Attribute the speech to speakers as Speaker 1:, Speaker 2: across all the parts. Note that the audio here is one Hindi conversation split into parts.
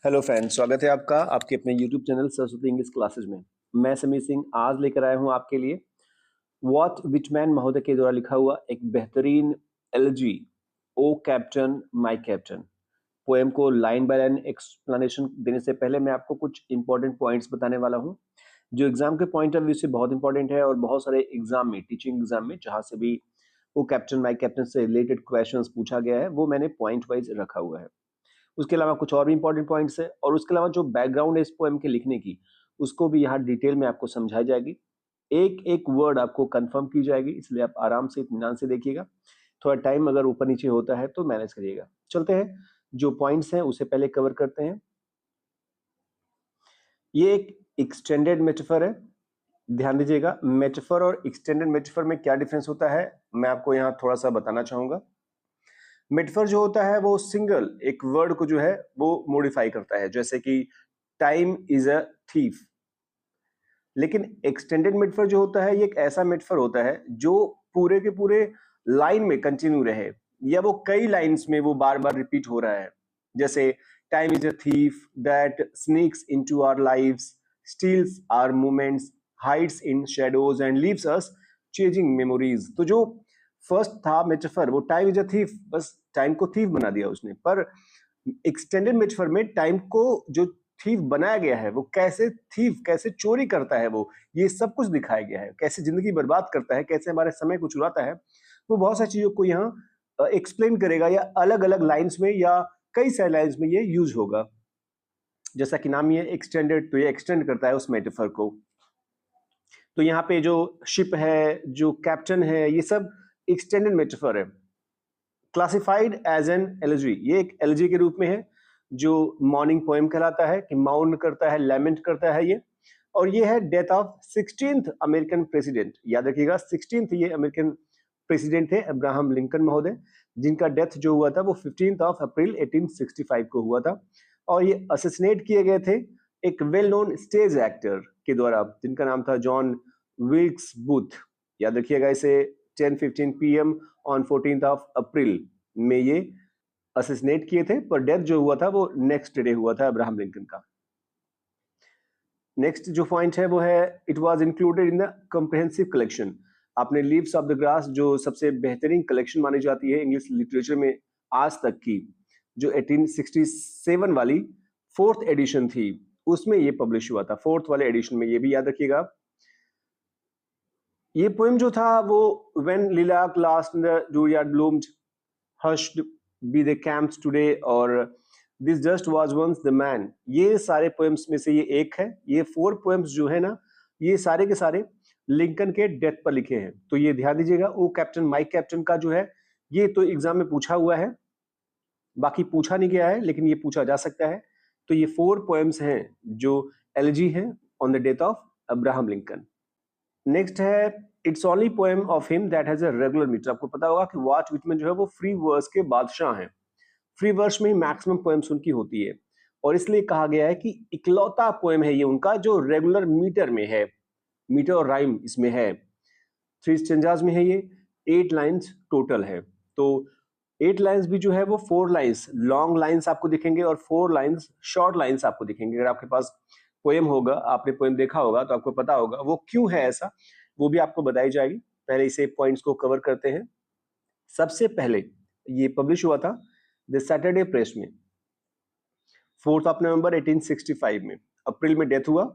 Speaker 1: हेलो फ्रेंड्स, स्वागत है आपका आपके अपने YouTube channel Saraswati English classes में। मैं समीर सिंह आज लेकर आया हूं आपके लिए वॉट विचमैन महोदय के द्वारा लिखा हुआ एक बेहतरीन elegy O captain my Captain poem को लाइन बाय लाइन एक्सप्लेनेशन देने से पहले मैं आपको कुछ इंपॉर्टेंट पॉइंट्स बताने वाला हूं जो एग्जाम के पॉइंट ऑफ व्यू से बहुत इंपॉर्टेंट है और बहुत सारे एग्जाम में, टीचिंग एग्जाम में, जहां से भी वो कैप्टन माय कैप्टन से रिलेटेड क्वेश्चंस पूछा गया है वो मैंने पॉइंट वाइज रखा हुआ है। उसके अलावा कुछ और भी इंपॉर्टेंट पॉइंट्स है और उसके अलावा जो बैकग्राउंड है इस पोएम के लिखने की उसको भी यहाँ डिटेल में आपको समझाई जाएगी। एक एक वर्ड आपको कंफर्म की जाएगी, इसलिए आप आराम से इत्मीनान से देखिएगा। थोड़ा टाइम अगर ऊपर नीचे होता है तो मैनेज करिएगा। चलते हैं, जो पॉइंट्स हैं उसे पहले कवर करते हैं। ये एक एक्सटेंडेड मेटाफर है। ध्यान दीजिएगा, मेटाफर और एक्सटेंडेड मेटाफर में क्या डिफरेंस होता है मैं आपको यहाँ थोड़ा सा बताना चाहूंगा। मेटाफर जो होता है वो सिंगल एक वर्ड को जो है वो मॉडिफाई करता है, जैसे कि टाइम इज अ थीफ। लेकिन एक्सटेंडेड मेटाफर जो होता है ये एक ऐसा मेटाफर होता है जो पूरे के पूरे लाइन में कंटिन्यू रहे या वो कई लाइंस में वो बार बार रिपीट हो रहा है। जैसे time is a thief that sneaks into our lives, steals our moments, hides in shadows and leaves us chasing memories. तो जो फर्स्ट था मेटाफर वो टाइम इज अ थीफ, बस टाइम को थीफ बना दिया उसने। पर एक्सटेंडेड मेटाफर में टाइम को जो थीफ बनाया गया है वो कैसे थीफ कैसे चोरी करता है, वो ये सब कुछ दिखाया गया है। कैसे जिंदगी बर्बाद करता है, कैसे हमारे समय को चुराता है, वो बहुत सारी चीजों को यहाँ एक्सप्लेन करेगा या अलग अलग लाइंस में या कई सारी लाइंस में ये यूज होगा। जैसा कि नाम ये एक्सटेंडेड, तो ये एक्सटेंड करता है उस मेटाफर को। तो यहाँ पे जो शिप है, जो कैप्टन है, ये सब एक्सटेंडेड मेटाफर है। क्लासिफाइड एज एन एलजी, ये एक एलजी के रूप में है जो मॉर्निंग पोएम कहलाता है कि माउंट करता है, लैमेंट करता है ये। और ये है death of 16th American president. याद रखिएगा 16th ये अमेरिकन प्रेसिडेंट थे अब्राहम लिंकन महोदय, जिनका डेथ जो हुआ था वो 15 अप्रैल 1865 को हुआ था। और ये असैसिनेट किए गए थे एक वेल नोन स्टेज एक्टर के द्वारा जिनका नाम था जॉन विल्क्स बूथ। याद रखिएगा इसे। 10:15 PM ऑन 14th अप्रैल में ये असैसिनेट किए थे, पर डेथ जो हुआ था वो नेक्स्ट डे हुआ था अब्राहम लिंकन का। नेक्स्ट जो पॉइंट है वो है it was included in the comprehensive collection. आपने लीव्स ऑफ द ग्रास, जो सबसे बेहतरीन कलेक्शन मानी जाती है इंग्लिश लिटरेचर में आज तक की, जो 1867 वाली 4th एडिशन थी, उसमें ये पब्लिश हुआ था। 4th वाले एडिशन में, ये भी याद रखिएगा। ये पोएम जो था वो when lilac last in the dooryard bloomed, hushed be the camps today और this just was once the man, ये सारे पोएम्स में से ये एक है। ये 4 पोएम्स जो है ना, ये सारे के सारे लिंकन के डेथ पर लिखे हैं। तो ये ध्यान दीजिएगा, ओ कैप्टन माय कैप्टन का जो है ये तो एग्जाम में पूछा हुआ है, बाकी पूछा नहीं गया है लेकिन ये पूछा जा सकता है। तो ये 4 पोएम्स हैं जो एलिजी हैं on the death of Abraham Lincoln. Next है it's only poem of him that has a regular meter. आपको पता होगा कि वॉट विटमैन जो है वो फ्री वर्स के बादशाह हैं। फ्री वर्स में ही मैक्सिमम पोएम्स उनकी होती है और इसलिए कहा गया है कि इकलौता पोएम है ये उनका जो रेगुलर मीटर में है। मीटर और राइम इसमें है। 3 स्टेंजाज में है ये, 8 लाइन्स टोटल है। तो 8 लाइन्स भी जो है वो 4 लाइन्स लॉन्ग लाइन्स आपको दिखेंगे और 4 लाइन्स शॉर्ट लाइन्स आपको दिखेंगे। अगर आपके पास पोएम होगा, आपने पोएम देखा होगा तो आपको पता होगा वो क्यों है ऐसा, वो भी आपको बताई जाएगी। पहले इसे पॉइंट्स को कवर करते हैं। सबसे पहले ये पब्लिश हुआ था द सैटरडे प्रेस में 4 नवंबर 1865 में। अप्रैल में डेथ हुआ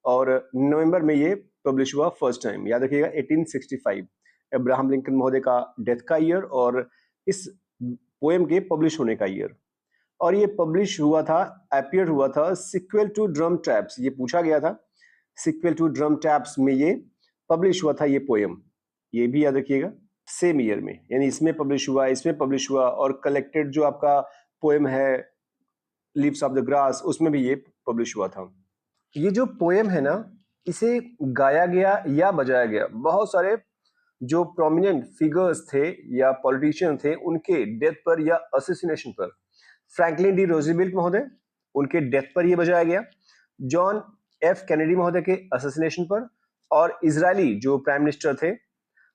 Speaker 1: और नवंबर में ये पब्लिश हुआ फर्स्ट टाइम। याद रखिएगा 1865 अब्राहम लिंकन महोदय का डेथ का ईयर और इस पोएम के पब्लिश होने का ईयर। और ये पब्लिश हुआ था, अपीयर हुआ था सिक्वल टू ड्रम टैप्स। ये पूछा गया था सिक्वल टू ड्रम टैप्स में ये पब्लिश हुआ था ये पोएम। ये भी याद रखिएगा सेम ईयर में, यानी इसमें पब्लिश हुआ, इसमें पब्लिश हुआ। और कलेक्टेड जो आपका पोएम है लीव्स ऑफ द ग्रास, उसमें भी ये पब्लिश हुआ था। ये जो पोएम है ना, इसे गाया गया या बजाया गया बहुत सारे जो प्रोमिनेंट फिगर्स थे या पॉलिटिशियन थे उनके डेथ पर या असैसिनेशन पर। फ्रैंकलिन डी रोजवेल्ट महोदय, उनके डेथ पर यह बजाया गया। जॉन एफ कैनेडी महोदय के असैसिनेशन पर। और इजरायली जो प्राइम मिनिस्टर थे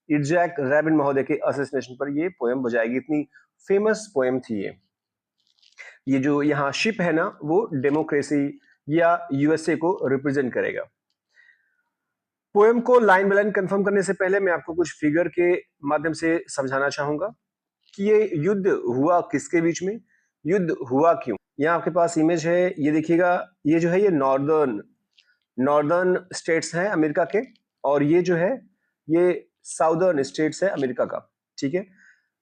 Speaker 1: इट्जैक रैबिन महोदय के असैसिनेशन पर यह पोएम बजाएगी। इतनी फेमस पोएम थी ये। ये जो यहाँ शिप है ना, वो डेमोक्रेसी या यूएसए को रिप्रेजेंट करेगा। पोएम को लाइन बाय लाइन कंफर्म करने से पहले मैं आपको कुछ फिगर के माध्यम से समझाना चाहूंगा कि ये युद्ध हुआ किसके बीच में, युद्ध हुआ क्यों। यहाँ आपके पास इमेज है, ये देखिएगा, ये जो है ये नॉर्दर्न स्टेट्स हैं अमेरिका के, और ये जो है ये साउदर्न स्टेट्स है अमेरिका का। ठीक है,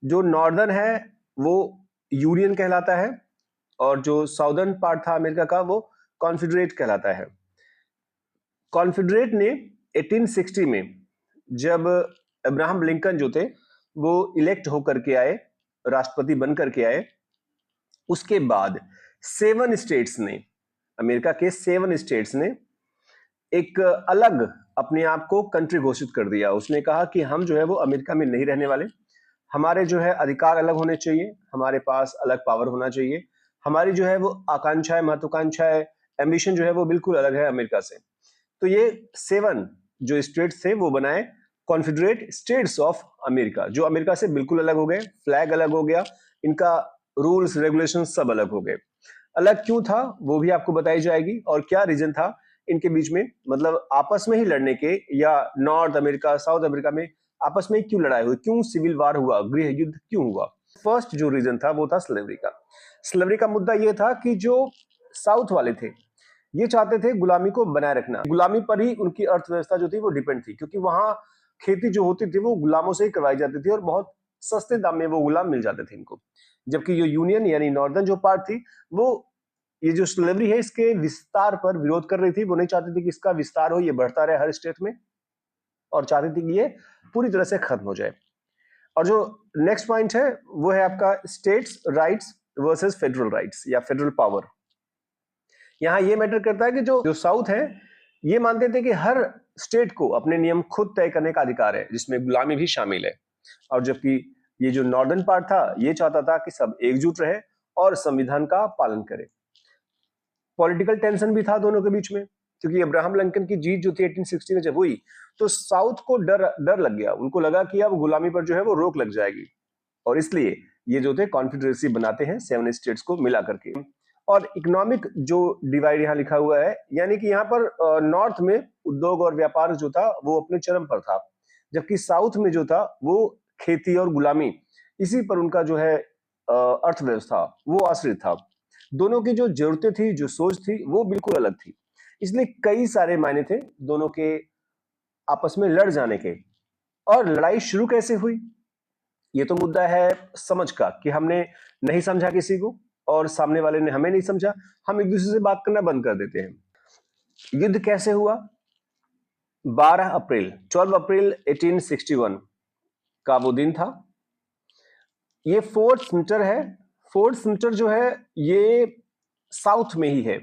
Speaker 1: जो नॉर्दर्न है वो यूनियन कहलाता है, और जो साउदर्न पार्ट था अमेरिका का वो कॉन्फेडरेट कहलाता है। कॉन्फेडरेट ने 1860 में जब अब्राहम लिंकन जो थे वो इलेक्ट होकर के आए, राष्ट्रपति बन करके आए, उसके बाद 7 स्टेट्स ने, अमेरिका के 7 स्टेट्स ने एक अलग अपने आप को कंट्री घोषित कर दिया। उसने कहा कि हम जो है वो अमेरिका में नहीं रहने वाले, हमारे जो है अधिकार अलग होने चाहिए, हमारे पास अलग पावर होना चाहिए, हमारी जो है वो आकांक्षाएं, महत्वाकांक्षाएं, एम्बिशन जो है वो बिल्कुल अलग है अमेरिका से। तो ये 7 जो स्टेट्स थे वो बनाए कॉन्फेडरेट स्टेट्स ऑफ अमेरिका, जो अमेरिका से बिल्कुल अलग हो गए, फ्लैग अलग हो गया, इनका रूल्स रेगुलेशन सब अलग हो गए। अलग क्यों था वो भी आपको बताई जाएगी, और क्या रीजन था इनके बीच में, मतलब आपस में ही लड़ने के, या नॉर्थ अमेरिका साउथ अमेरिका में आपस में क्यों लड़ाई हुई, क्यों सिविल वार हुआ, गृह युद्ध क्यों हुआ। फर्स्ट जो रीजन था वो था स्लेवरी का। स्लेवरी का मुद्दा ये था कि जो साउथ वाले थे ये चाहते थे गुलामी को बनाए रखना, गुलामी पर ही उनकी अर्थव्यवस्था जो थी वो डिपेंड थी, क्योंकि वहां खेती जो होती थी वो गुलामों से ही करवाई जाती थी और बहुत सस्ते दाम में वो गुलाम मिल जाते थे इनको। जबकि जो यूनियन यानी नॉर्दर्न जो पार्ट थी वो ये जो स्लेवरी है इसके विस्तार पर विरोध कर रही थी, वो नहीं चाहती थी कि इसका विस्तार हो, ये बढ़ता रहे हर स्टेट में, और चाहती थी कि ये पूरी तरह से खत्म हो जाए। और जो नेक्स्ट पॉइंट है वो है आपका states rights versus federal rights या फेडरल पावर। यहां ये मैटर करता है कि जो साउथ है ये मानते थे कि हर स्टेट को अपने नियम खुद तय करने का अधिकार है, जिसमें गुलामी भी शामिल है, और जबकि ये जो नॉर्दर्न पार्ट था ये चाहता था कि सब एकजुट रहे और संविधान का पालन करे। पॉलिटिकल टेंशन भी था दोनों के बीच में, क्योंकि अब्राहम लिंकन की जीत जो थी 1860 में जब हुई तो साउथ को डर लग गया, उनको लगा कि अब गुलामी पर जो है वो रोक लग जाएगी, और इसलिए ये जो थे कॉन्फेडरेसी बनाते हैं 7 स्टेट्स को मिला करके। और इकोनॉमिक जो डिवाइड यहाँ लिखा हुआ है, यानी कि यहाँ पर नॉर्थ में उद्योग और व्यापार जो था वो अपने चरम पर था, जबकि साउथ में जो था वो खेती और गुलामी, इसी पर उनका जो है अर्थव्यवस्था वो आश्रित था। दोनों की जो जरूरतें थी, जो सोच थी वो बिल्कुल अलग थी, इसलिए कई सारे मायने थे दोनों के आपस में लड़ जाने के। और लड़ाई शुरू कैसे हुई, ये तो मुद्दा है समझ का, कि हमने नहीं समझा किसी को और सामने वाले ने हमें नहीं समझा, हम एक दूसरे से बात करना बंद कर देते हैं। युद्ध कैसे हुआ, 12 अप्रैल 1861 का वो दिन था। ये फोर्ट स्मिटर है, फोर्ट स्मिटर जो है ये साउथ में ही है।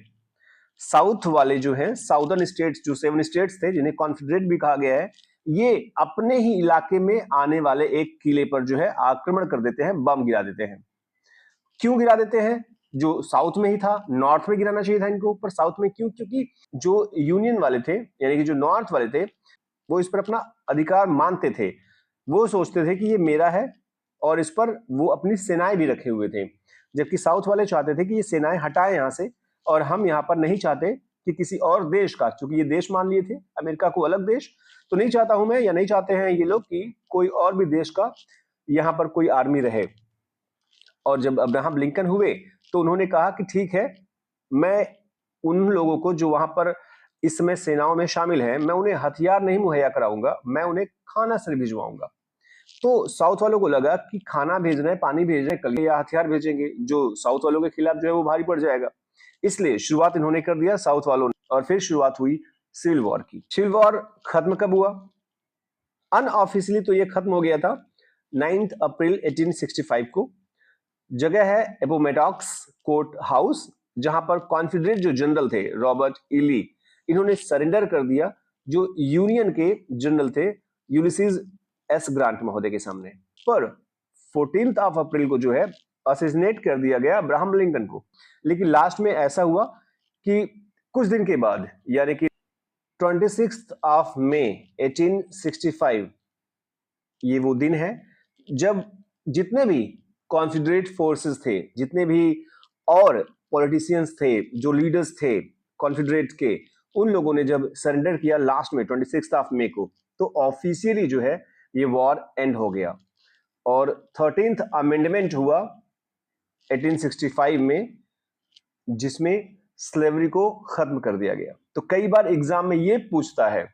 Speaker 1: साउथ वाले जो है साउदर्न स्टेट्स, जो 7 स्टेट्स थे जिन्हें कॉन्फेडरेट भी कहा गया है, ये अपने ही इलाके में आने वाले एक किले पर जो है आक्रमण कर देते हैं, बम गिरा देते हैं। क्यों गिरा देते हैं, जो साउथ में ही था, नॉर्थ में गिराना चाहिए था इनको, पर साउथ में क्यों, क्योंकि जो यूनियन वाले थे यानी कि जो नॉर्थ वाले थे वो इस पर अपना अधिकार मानते थे, वो सोचते थे कि ये मेरा है, और इस पर वो अपनी सेनाएं भी रखे हुए थे। जबकि साउथ वाले चाहते थे कि ये सेनाएं हटाएं यहाँ से, और हम यहाँ पर नहीं चाहते कि किसी और देश का, क्योंकि ये देश मान लिए थे अमेरिका को अलग देश, तो नहीं चाहता हूं मैं, या नहीं चाहते हैं ये लोग कि कोई और भी देश का यहाँ पर कोई आर्मी रहे। और जब अब्राहम लिंकन हुए तो उन्होंने कहा कि ठीक है, मैं उन लोगों को जो वहां पर इस समय सेनाओं में शामिल हैं, मैं उन्हें हथियार नहीं मुहैया कराऊंगा, मैं उन्हें खाना सिर्फ भिजवाऊंगा। तो साउथ वालों को लगा कि खाना भेज रहे हैं, पानी भेज रहे हैं, कल या हथियार भेजेंगे, जो साउथ वालों के खिलाफ जो है वो भारी पड़ जाएगा। इसलिए शुरुआत इन्होंने कर दिया साउथ वालों ने, और फिर शुरुआत हुई सिविल वॉर की। सिविल वॉर खत्म कब हुआ, अनऑफिशियली तो ये खत्म हो गया था 9 अप्रैल 1865 को। जगह है एपोमेटॉक्स कोर्ट हाउस, जहां पर कॉन्फेडरेट जो जनरल थे रॉबर्ट ई ली, इन्होंने सरेंडर कर दिया जो यूनियन के जनरल थे यूलिसीज एस ग्रांट महोदय के सामने। पर 14 अप्रैल को जो है असेसिनेट कर दिया गया अब्राहम लिंकन को। लेकिन लास्ट में ऐसा हुआ कि कुछ दिन के बाद, यानी कि 26 मई 1865, ये वो दिन है जब जितने भी कॉन्फेडरेट फोर्सेस थे, जितने भी और पॉलिटिशियंस थे, जो लीडर्स थे कॉन्फेडरेट के, उन लोगों ने जब सरेंडर किया लास्ट में 26 ऑफ मई को, तो ऑफिशियली जो है ये वॉर एंड हो गया। और 13th अमेंडमेंट हुआ 1865 में, जिसमें स्लेवरी को खत्म कर दिया गया। तो कई बार एग्जाम में ये पूछता है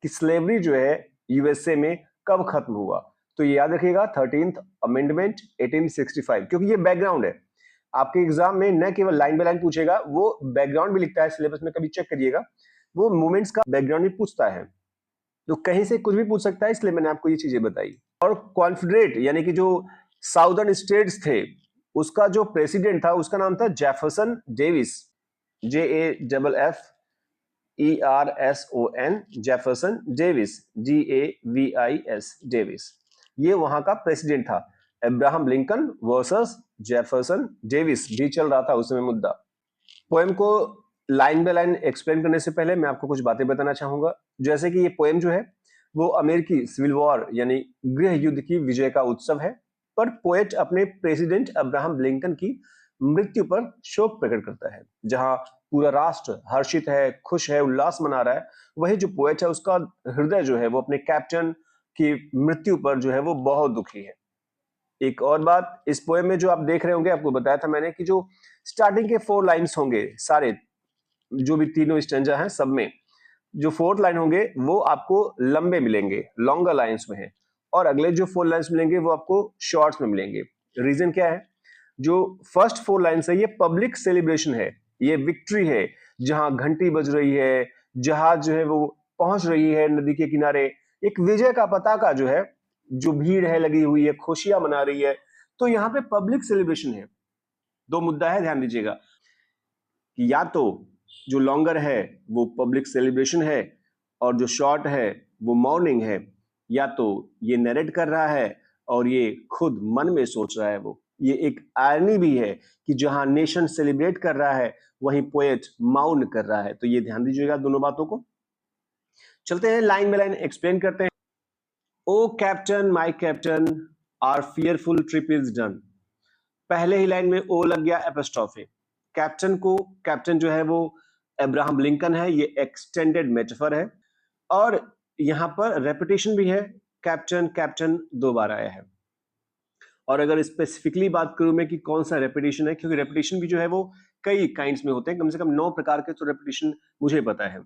Speaker 1: कि स्लेवरी जो है यूएसए में कब खत्म हुआ, तो ये याद रखिएगा 13th अमेंडमेंट 1865, क्योंकि ये बैकग्राउंड है। आपके एग्जाम में न केवल लाइन बाय लाइन पूछेगा, वो बैकग्राउंड भी लिखता है सिलेबस में, कभी चेक करिएगा, वो मूवमेंट्स का बैकग्राउंड भी पूछता है। तो कहीं से कुछ भी पूछ सकता है, इसलिए मैंने आपको ये चीजें बताई। और कॉन्फेडरेट यानी कि जो साउदर्न स्टेट्स थे, उसका जो प्रेसिडेंट था उसका नाम था Jefferson Davis, JAFFERSON, Jefferson Davis, DAVIS, Davis. ये वहां का प्रेसिडेंट था। Abraham Lincoln versus Jefferson Davis भी चल रहा था उस समय मुद्दा। पोएम को लाइन बाय लाइन एक्सप्लेन करने से पहले मैं आपको कुछ बातें बताना चाहूंगा। जैसे कि ये पोएम जो है वो अमेरिकी सिविल वॉर यानी गृह युद्ध की विजय का उत्सव है, पर पोएट अपने प्रेसिडेंट अब्राहम लिंकन की मृत्यु पर शोक प्रकट करता है। जहां पूरा राष्ट्र हर्षित है, खुश है, उल्लास मना रहा है, वही जो पोएट है उसका हृदय जो है वो अपने कैप्टन की मृत्यु पर जो है वो बहुत दुखी है। एक और बात, इस पोएम में जो आप देख रहे होंगे, आपको बताया था मैंने कि जो स्टार्टिंग के 4 लाइन्स होंगे, सारे जो भी तीनों स्टैंजा हैं सब में, जो 4th लाइन होंगे वो आपको लंबे मिलेंगे, लॉन्गर लाइन्स में है, और अगले जो 4 लाइन्स मिलेंगे वो आपको शॉर्ट्स में मिलेंगे। रीजन क्या है? जो फर्स्ट 4 लाइन्स है ये पब्लिक सेलिब्रेशन है, ये विक्ट्री है, जहां घंटी बज रही है, जहाज जो है वो पहुंच रही है नदी के किनारे, एक विजय का पताका जो है, जो भीड़ है लगी हुई है, खुशियां मना रही है, तो यहाँ पे पब्लिक सेलिब्रेशन है। 2 मुद्दा है, ध्यान दीजिएगा कि या तो जो लॉन्गर है वो पब्लिक सेलिब्रेशन है और जो शॉर्ट है वो मॉर्निंग है, या तो ये नरेट कर रहा है और ये खुद मन में सोच रहा है। वो ये एक आयरनी भी है कि जहां नेशन सेलिब्रेट कर रहा है वहीं पोएट माउन कर रहा है। तो ये ध्यान दीजिएगा दोनों बातों को। चलते हैं लाइन बाय लाइन एक्सप्लेन करते हैं। O captain my captain, our fearful trip is done. पहले ही लाइन में ओ लग गया एपोस्ट्रोफे। कैप्टन को, कैप्टन जो है वो अब्राहम लिंकन है, ये एक्सटेंडेड मेटाफर है, और यहां पर रेपिटेशन भी है, कैप्टन कैप्टन 2 बार आया है। और अगर स्पेसिफिकली बात करूं मैं कि कौन सा रेपिटेशन है, क्योंकि रेपिटेशन भी जो है वो कई काइंड्स में होते हैं, कम से कम 9 प्रकार के तो रेपिटेशन मुझे पता है।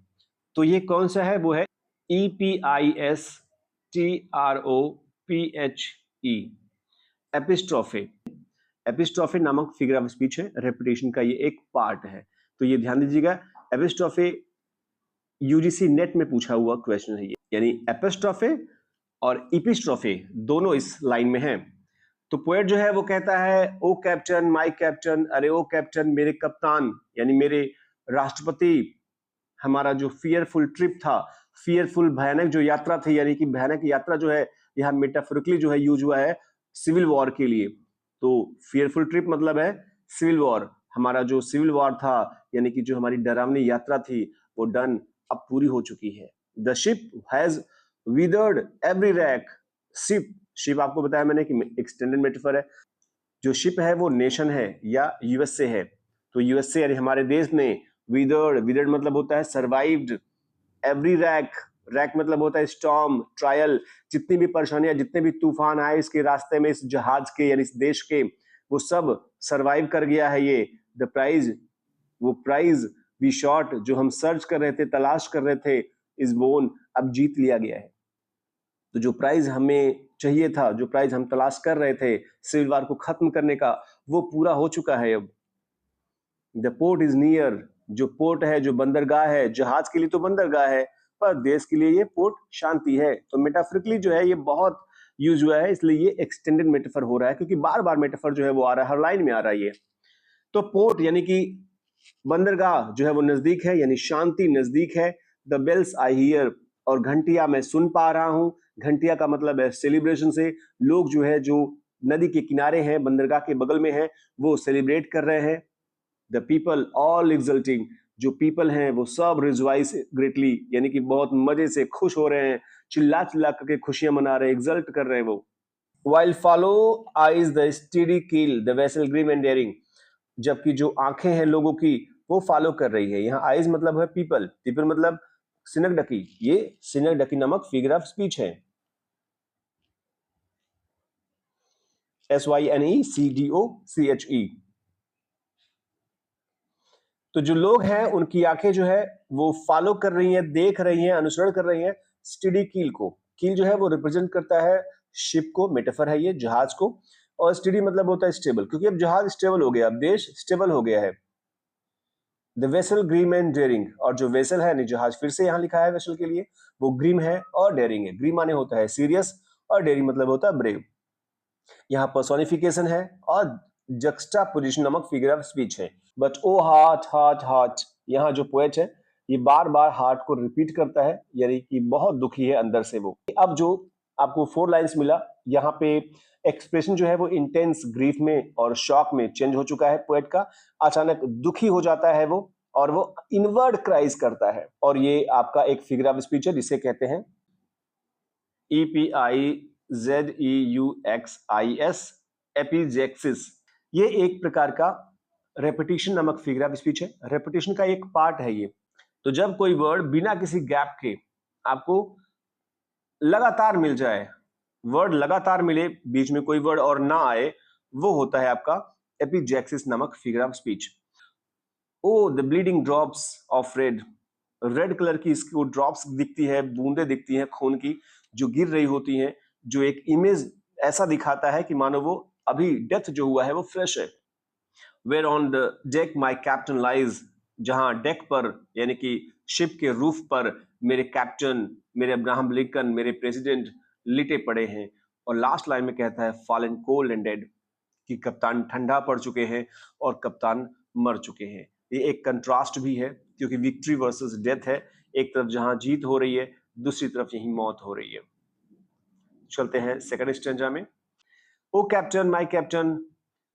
Speaker 1: तो ये कौन सा है? वो है EPISTROPHE, एपिस्ट्रोफे। एपिस्ट्रोफे नामक फिगर ऑफ स्पीच है, रेपिटेशन का ये एक पार्ट है। तो ये ध्यान दीजिएगा, एपिस्ट्रोफे यूजीसी नेट में पूछा हुआ क्वेश्चन है ये, यानी एपिस्ट्रोफे और इपिस्ट्रोफे दोनों इस लाइन में हैं। तो पोएट जो है वो कहता है, ओ कैप्टन माय कैप्टन, अरे ओ कैप्टन मेरे कप्तान, यानी मेरे राष्ट्रपति, हमारा जो फियरफुल ट्रिप था, फियरफुल भयानक जो यात्रा थी, यानी कि भयानक यात्रा जो है यहाँ मेटाफोरिकली जो है यूज हुआ है सिविल वॉर के लिए। तो फियरफुल ट्रिप मतलब है सिविल वॉर, हमारा जो सिविल वॉर था यानी कि जो हमारी डरावनी यात्रा थी वो डन, अब पूरी हो चुकी है। The ship has withered every rack. Ship आपको बताया मैंने कि एक्सटेंडेड मेटाफर है। जो शिप है वो नेशन है या यूएसए है, तो यूएसए यानी हमारे देश ने विदर्ड मतलब होता है सर्वाइव्ड, एवरी रैक, रैक मतलब होता है स्टॉर्म, ट्रायल, जितनी भी परेशानियां, जितने भी तूफान आए इसके रास्ते में, इस जहाज के यानी इस देश के, वो सब सरवाइव कर गया है ये। द प्राइज, वो प्राइज वी शॉट, जो हम सर्च कर रहे थे, तलाश कर रहे थे, इज वोन, अब जीत लिया गया है। तो जो प्राइज हमें चाहिए था, जो प्राइज हम तलाश कर रहे थे सिविल वॉर को खत्म करने का, वो पूरा हो चुका है अब। द पोर्ट इज नियर, जो पोर्ट है, जो बंदरगाह है, जहाज के लिए तो बंदरगाह है, पर देश के लिए ये पोर्ट शांति है। तो मेटाफोरिकली जो है ये बहुत यूज हुआ है, इसलिए ये एक्सटेंडेड मेटाफर हो रहा है, क्योंकि बार बार मेटाफर जो है वो आ रहा है, हर लाइन में आ रहा है ये। तो पोर्ट यानी कि बंदरगाह जो है वो नजदीक है, यानी शांति नजदीक है। द बेल्स आई हियर, और घंटिया मैं सुन पा रहा हूं। घंटिया का मतलब है सेलिब्रेशन से, लोग जो है जो नदी के किनारे हैं, बंदरगाह के बगल में है, वो सेलिब्रेट कर रहे हैं। द पीपल ऑल एक्सल्टिंग, जो पीपल हैं वो सब रिजवाइस ग्रेटली, यानी कि बहुत मजे से खुश हो रहे हैं, चिल्ला चिल्ला करके खुशियां मना रहे हैं, एक्सल्ट कर रहे हैं वो। While follow eyes the steady keel, the vessel grim and daring, जबकि जो आंखें हैं लोगों की वो फॉलो कर रही है। यहाँ आइज मतलब है पीपल, पीपल मतलब सिनकडकी, ये सिनकडकी नामक फिगर ऑफ स्पीच है। SYNECDOCHE। तो जो लोग हैं उनकी आंखें जो है वो फॉलो कर रही हैं, देख रही हैं, अनुसरण कर रही हैं स्टडी कील को। कील जो है वो रिप्रेजेंट करता है शिप को, मेटाफर है ये जहाज को, और स्टडी मतलब होता है स्टेबल, क्योंकि अब जहाज स्टेबल हो गया, अब देश स्टेबल हो गया है। The vessel grim and daring, और जो वेसल है जहाज, फिर से यहाँ लिखा है वेसल के लिए, वो ग्रीम है और डेयरिंग है। ग्रीम माने होता है सीरियस और डेयरिंग मतलब होता है ब्रेव। यहाँ पर्सोनिफिकेशन है और जक्स्टा पोजिशन नामक फिगर ऑफ स्पीच है। But O heart heart heart, यहाँ जो पोएट है ये बार बार हार्ट को रिपीट करता है, यानी कि बहुत दुखी है अंदर से वो। अब जो आपको 4 लाइंस मिला, यहाँ पे एक्सप्रेशन जो है वो इंटेंस ग्रीफ में और शॉक में चेंज हो चुका है पोएट का। अचानक दुखी हो जाता है वो और वो इनवर्ड क्राइज करता है, और ये आपका एक फिगर ऑफ स्पीच है जिसे कहते हैं EPIZEUXIS, एपिजेक्सिस। ये एक प्रकार का रेपिटेशन नामक फिगर ऑफ स्पीच है, रेपिटेशन का एक पार्ट है ये। तो जब कोई वर्ड बिना किसी गैप के आपको लगातार मिल जाए, वर्ड लगातार मिले, बीच में कोई वर्ड और ना आए, वो होता है आपका एपिजेक्सिस नामक figure of speech. O the bleeding drops of red, red colour की इसको ड्रॉप्स दिखती है, बूंदे दिखती हैं खून की जो गिर रही होती हैं, जो एक इमेज ऐसा दिखाता है कि मानो वो अभी डेथ जो हुआ है वो फ्रेश है। Where on the deck my captain lies, जहां डेक पर यानी कि शिप के रूफ पर मेरे कैप्टन, मेरे अब्राहम लिंकन, मेरे प्रेसिडेंट लिटे पड़े हैं। और लास्ट लाइन में कहता है फॉलन कोल्ड एंड डेड, कि कप्तान ठंडा पड़ चुके हैं और कप्तान मर चुके हैं। ये एक कंट्रास्ट भी है क्योंकि विक्ट्री वर्सेस डेथ है, एक तरफ जहां जीत हो रही है, दूसरी तरफ यही मौत हो रही है। चलते हैं सेकंड स्टेंजा में। O captain my captain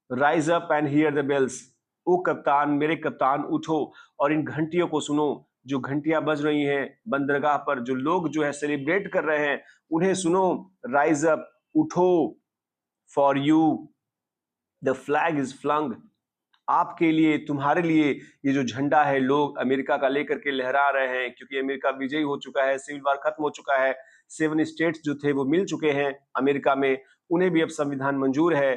Speaker 1: rise up and hear the bells, O कप्तान, मेरे कप्तान उठो और इन घंटियों को सुनो। जो घंटियां बज रही हैं बंदरगाह पर, जो लोग जो है सेलिब्रेट कर रहे हैं, उन्हें सुनो। राइज अप, उठो। For you the flag is flung, आपके लिए, तुम्हारे लिए ये जो झंडा है लोग अमेरिका का लेकर के लहरा रहे हैं, क्योंकि अमेरिका विजयी हो चुका है, सिविल वार खत्म हो चुका है, 7 स्टेट्स जो थे वो मिल चुके हैं अमेरिका में, उन्हें भी अब संविधान मंजूर है।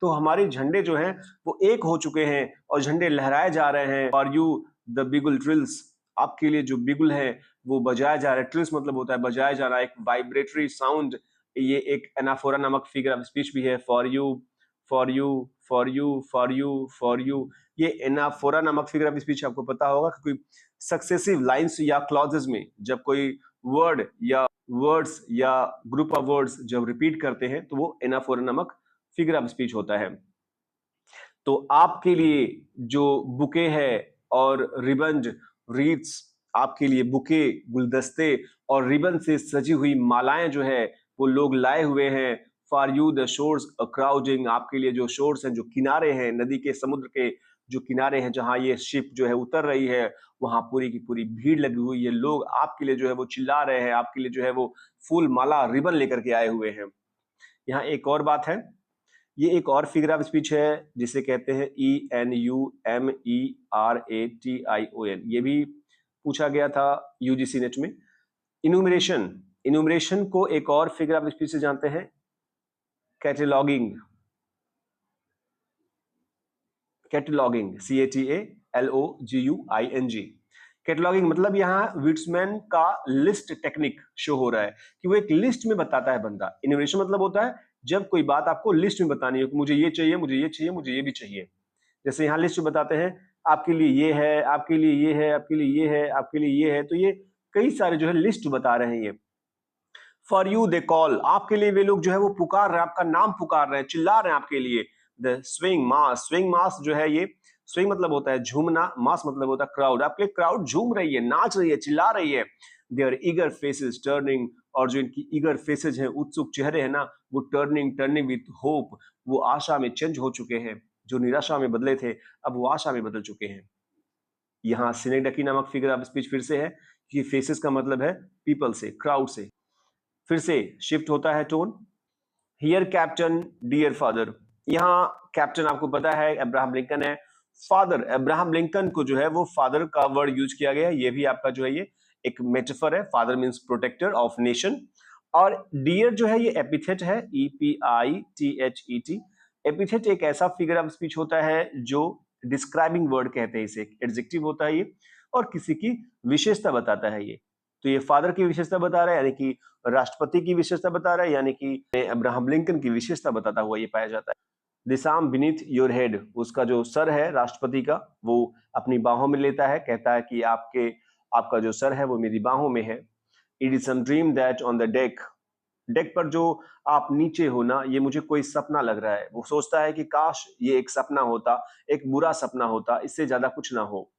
Speaker 1: तो हमारे झंडे जो हैं वो एक हो चुके हैं और झंडे लहराए जा रहे हैं। फॉर यू द बिगुल ट्रिल्स, आपके लिए जो बिगुल है वो बजाया जा रहा है। ट्रिल्स मतलब होता है बजाया जाना, एक वाइब्रेटरी साउंड। ये एक एनाफोरा नामक फिगर ऑफ स्पीच भी है। For you, for you, for you, for you, for you, ये एनाफोरा नामक फिगर ऑफ स्पीच आपको पता होगा कि कोई सक्सेसिव लाइंस या क्लॉजेस में जब कोई वर्ड या वर्ड्स या ग्रुप ऑफ वर्ड्स जब रिपीट करते हैं तो वो एनाफोरा नामक फिगर ऑफ स्पीच होता है। तो आपके लिए जो बुके है और रिबन, रीड्स, आपके लिए बुके, गुलदस्ते और रिबन से सजी हुई मालाएं जो है वो लोग लाए हुए हैं। For you the shores a crowding, आपके लिए जो शोर्स हैं, जो किनारे हैं, नदी के, समुद्र के जो किनारे हैं जहां ये शिप जो है उतर रही है, वहां पूरी की पूरी भीड़ लगी हुई है। लोग आपके लिए जो है वो चिल्ला रहे हैं, आपके लिए जो है वो फूल माला रिबन लेकर के आए हुए हैं। यहाँ एक और बात है, ये एक और फिगर ऑफ स्पीच है जिसे कहते हैं ENUMERATION। ये भी पूछा गया था यूजीसी नेट में। इनुमरेशन, इनुमरेशन को एक और फिगर ऑफ स्पीच से जानते हैं, कैटलॉगिंग। Cataloguing, CATALOGUING। कैटलॉगिंग मतलब यहाँ विट्समैन का लिस्ट टेक्निक शो हो रहा है कि वो एक लिस्ट में बताता है बंदा। इनोवेशन मतलब होता है जब कोई बात आपको लिस्ट में बतानी हो कि मुझे ये चाहिए, मुझे ये चाहिए, मुझे ये भी चाहिए। जैसे यहाँ लिस्ट में बताते हैं आपके लिए ये है, आपके लिए ये है, आपके लिए ये है, आपके लिए ये है, तो ये कई सारे जो है लिस्ट बता रहे हैं ये। फॉर यू दे कॉल, आपके लिए वे लोग जो है वो पुकार रहे हैं, आपका नाम पुकार रहे हैं, चिल्ला रहे हैं आपके लिए। द स्विंग मास, स्विंग मास जो है ये, स्विंग मतलब होता है झूमना, मास मतलब होता है क्राउड। आपके क्राउड झूम रही है, नाच रही है, चिल्ला रही है। देयर ईगर फेसेस टर्निंग, और जो इनकी ईगर फेसेज हैं, उत्सुक चेहरे हैं ना, वो टर्निंग, टर्निंग विथ होप, वो आशा में चेंज हो चुके हैं। जो निराशा में बदले थे अब वो आशा में बदल चुके हैं। यहाँ सिनेडकी नामक फिगर ऑफ स्पीच फिर से है कि फेसेस का मतलब है पीपल से, क्राउड से। फिर से शिफ्ट होता है tone. Here captain dear father, यहाँ कैप्टन आपको पता है अब्राहम लिंकन है, फादर, अब्राहम लिंकन को जो है वो फादर का वर्ड यूज किया गया है। ये भी आपका जो है ये एक मेटाफर है। Father means protector of nation. और डियर जो है ये एपिथेट है, EPITHET। एपिथेट एक ऐसा फिगर ऑफ स्पीच होता है जो डिस्क्राइबिंग वर्ड कहते हैं इसे, एडजेक्टिव होता है ये, और किसी की विशेषता बताता है ये। तो ये फादर की विशेषता बता रहा है, यानी कि राष्ट्रपति की विशेषता बता रहा है, यानी कि अब्राहम लिंकन की विशेषता बताता हुआ ये पाया जाता है। This arm beneath your head, उसका जो सर है राष्ट्रपति का वो अपनी बाहों में लेता है, कहता है कि आपका जो सर है वो मेरी बाहों में है। It is some dream that on the deck, deck पर जो आप नीचे हो ना, ये मुझे कोई सपना लग रहा है। वो सोचता है कि काश ये एक सपना होता, एक बुरा सपना होता, इससे ज्यादा कुछ ना हो।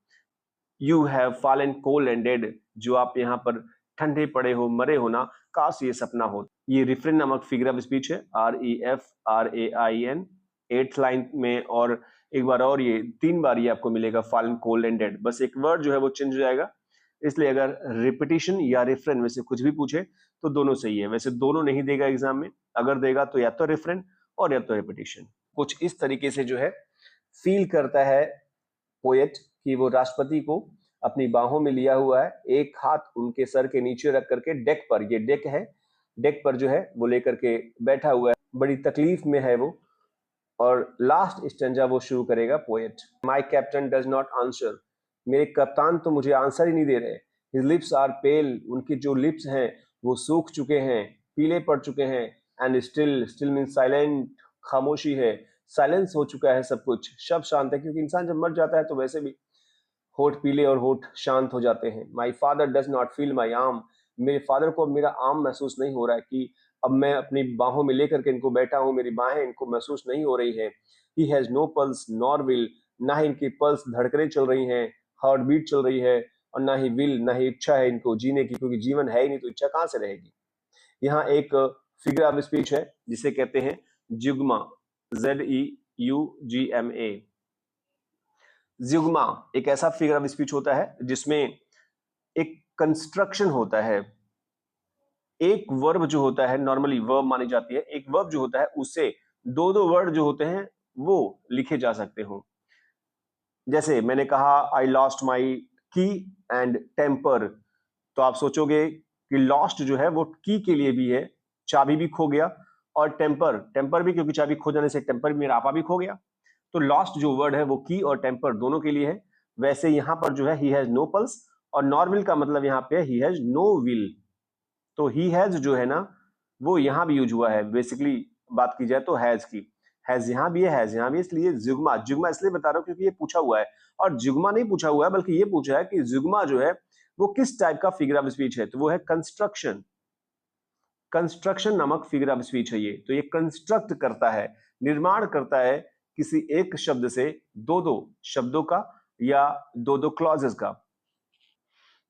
Speaker 1: You have fallen cold and dead, जो आप यहाँ पर ठंडे पड़े हो, मरे हो ना, काश ये सपना हो। ये रिफ्रेन नामक फिगर ऑफ स्पीच है, REFRAIN, 8th लाइन में। और एक बार और ये 3 बार ये आपको मिलेगा, फॉलन कोल्ड एंड डेड। बस एक वर्ड जो है वो चेंज हो जाएगा, इसलिए अगर रिपीटिशन या रिफ्रेन में से कुछ भी पूछे तो दोनों सही है। वैसे दोनों नहीं देगा एग्जाम में, अगर देगा तो या तो रिफ्रेन और या तो रिपीटिशन। कुछ इस तरीके से जो है फील करता है पोएट कि वो राष्ट्रपति को अपनी बाहों में लिया हुआ है, एक हाथ उनके सर के नीचे रख करके डेक पर, ये डेक है, डेक पर जो है वो लेकर के बैठा हुआ है, बड़ी तकलीफ में है वो। और लास्ट स्टेंजा वो शुरू करेगा poet, my captain does not answer, मेरे कप्तान तो मुझे आंसर ही नहीं दे रहे। हिज लिप्स आर पेल, उनके जो लिप्स हैं वो सूख चुके हैं, पीले पड़ चुके हैं। And still, still mean silent, खामोशी है, साइलेंस हो चुका है सब कुछ, सब शांत है, क्योंकि इंसान जब मर जाता है तो वैसे भी होठ पीले और होठ शांत हो जाते हैं। My father does not feel my arm, मेरे फादर को अब मेरा आर्म महसूस नहीं हो रहा है, कि अब मैं अपनी बाहों में लेकर के इनको बैठा हूं, मेरी बाहें इनको महसूस नहीं हो रही है। He has no pulse nor will, ना ही इनकी पल्स धड़कने चल रही हैं, हार्ट बीट चल रही है, और ना ही विल, ना ही इच्छा है इनको जीने की, क्योंकि जीवन है ही नहीं तो इच्छा कहां से रहेगी। यहाँ एक फिगर ऑफ स्पीच है जिसे कहते हैं जुग्मा, ZEUGMA। जुग्मा एक ऐसा फिगर ऑफ स्पीच होता है जिसमें एक कंस्ट्रक्शन होता है। एक वर्ब जो होता है, नॉर्मली वर्ब मानी जाती है, एक वर्ब जो होता है उससे दो दो वर्ड जो होते हैं वो लिखे जा सकते हो। जैसे मैंने कहा आई लॉस्ट माई की एंड टेम्पर, तो आप सोचोगे कि लॉस्ट जो है वो की के लिए भी है, चाबी भी खो गया, और टेम्पर, टेम्पर भी, क्योंकि चाबी खो जाने से टेम्पर, मेरा आपा भी खो गया। तो लॉस्ट जो वर्ड है वो की और टेम्पर दोनों के लिए है। वैसे यहाँ पर जो है ही हैज नो पल्स, और नॉर विल का मतलब यहाँ पे ही हैज नो विल। तो ही हैज जो है ना वो यहाँ भी यूज हुआ है, बेसिकली बात की जाए तो हैज की, हैज यहाँ भी है, हैज यहाँ भी, इसलिए जुग्मा, जुग्मा इसलिए बता रहा हूँ क्योंकि ये पूछा हुआ है। और जुग्मा नहीं पूछा हुआ है, बल्कि ये पूछा है कि जुग्मा जो है वो किस टाइप का फिगर ऑफ स्पीच है, तो वो है कंस्ट्रक्शन। कंस्ट्रक्शन नामक फिगर ऑफ स्पीच है ये। तो ये कंस्ट्रक्ट करता है, निर्माण करता है किसी एक शब्द से दो दो शब्दों का या दो दो क्लॉजेस का।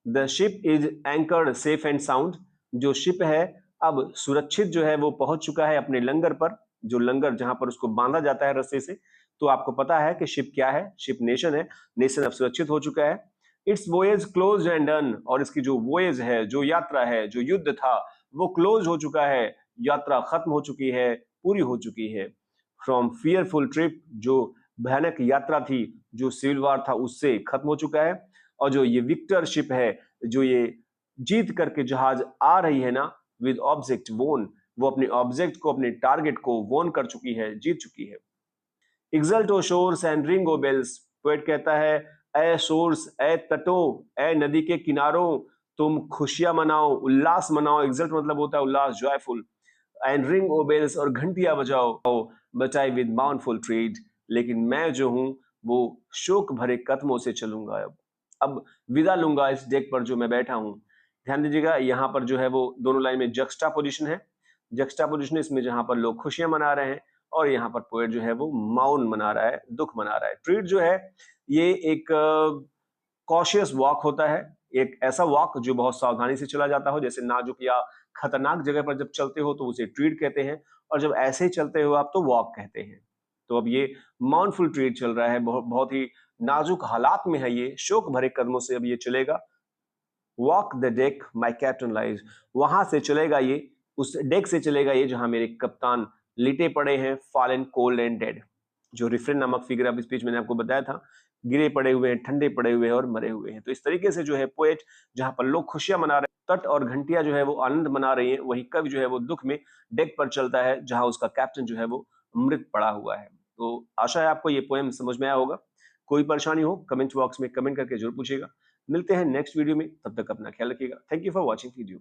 Speaker 1: The ship is anchored safe and sound, जो शिप है अब सुरक्षित जो है वो पहुंच चुका है अपने लंगर पर, जो लंगर जहां पर उसको बांधा जाता है रस्से से। तो आपको पता है कि शिप क्या है, शिप नेशन है, नेशन अब सुरक्षित हो चुका है। It's voyage close and done, और इसकी जो वोएज है, जो यात्रा है, जो युद्ध था वो क्लोज हो चुका है, यात्रा खत्म हो चुकी है, पूरी हो चुकी है। फ्रॉम फियरफुल ट्रिप, जो भयानक यात्रा थी, जो सिविल वार था, उससे खत्म हो चुका है। और जो ये विक्टर शिप है, जो ये जीत करके जहाज आ रही है ना, विद ऑब्जेक्ट वोन, वो अपने ऑब्जेक्ट को, अपने टारगेट को वोन कर चुकी है, जीत चुकी है। Exult O shores and ring O bells, poet कहता है ए शोर्स, ए तटों, ए नदी के किनारों, तुम खुशियां मनाओ, उल्लास मनाओ। एक्सल्ट मतलब होता है उल्लास, joyful. And ring O bells, और घंटियां बजाओ। बट आई विद माउंटफुल ट्रीड, लेकिन मैं जो हूं वो शोक भरे कदमों से चलूंगा, अब विदा लूंगा इस डेक पर जो मैं बैठा हूं। ध्यान दीजिएगा यहाँ पर जो है वो दोनों लाइन में जक्स्टा पोजिशन है, जक्स्टा पोजिशन इसमें जहां पर लोग खुशियां मना रहे हैं, और यहाँ पर पोएट जो है वो माउन मना रहा है, दुख मना रहा है। ट्रीट जो है ये एक कॉशियस वॉक होता है, एक ऐसा वॉक जो बहुत सावधानी से चला जाता हो, जैसे नाजुक या खतरनाक जगह पर जब चलते हो तो उसे ट्रीट कहते हैं, और जब ऐसे ही चलते हो आप तो वॉक कहते हैं। तो अब ये माउंटफुल ट्रीट चल रहा है, बहुत ही नाजुक हालात में है ये, शोक भरे कदमों से अब ये चलेगा। Walk the deck my captain lies, वहां से चलेगा ये, उस डेक से चलेगा ये जहां मेरे कप्तान लिटे पड़े हैं, फॉलन कोल्ड एंड डेड। जो रिफ्रेन नामक फिगर ऑफ स्पीच मैंने आपको बताया था, गिरे पड़े हुए हैं, ठंडे पड़े हुए हैं और मरे हुए हैं। तो इस तरीके से जो है पोएट, जहां पर लोग खुशियां मना रहे हैं, तट और घंटियां जो है वो आनंद मना रही हैं, वही कवि जो है वो दुख में डेक पर चलता है, जहां उसका कैप्टन जो है वो मृत पड़ा हुआ है। तो आशा है आपको ये पोएम समझ में आया होगा। कोई परेशानी हो कमेंट बॉक्स में कमेंट करके जरूर पूछिएगा। मिलते हैं नेक्स्ट वीडियो में, तब तक अपना ख्याल रखिएगा। Thank you for watching video.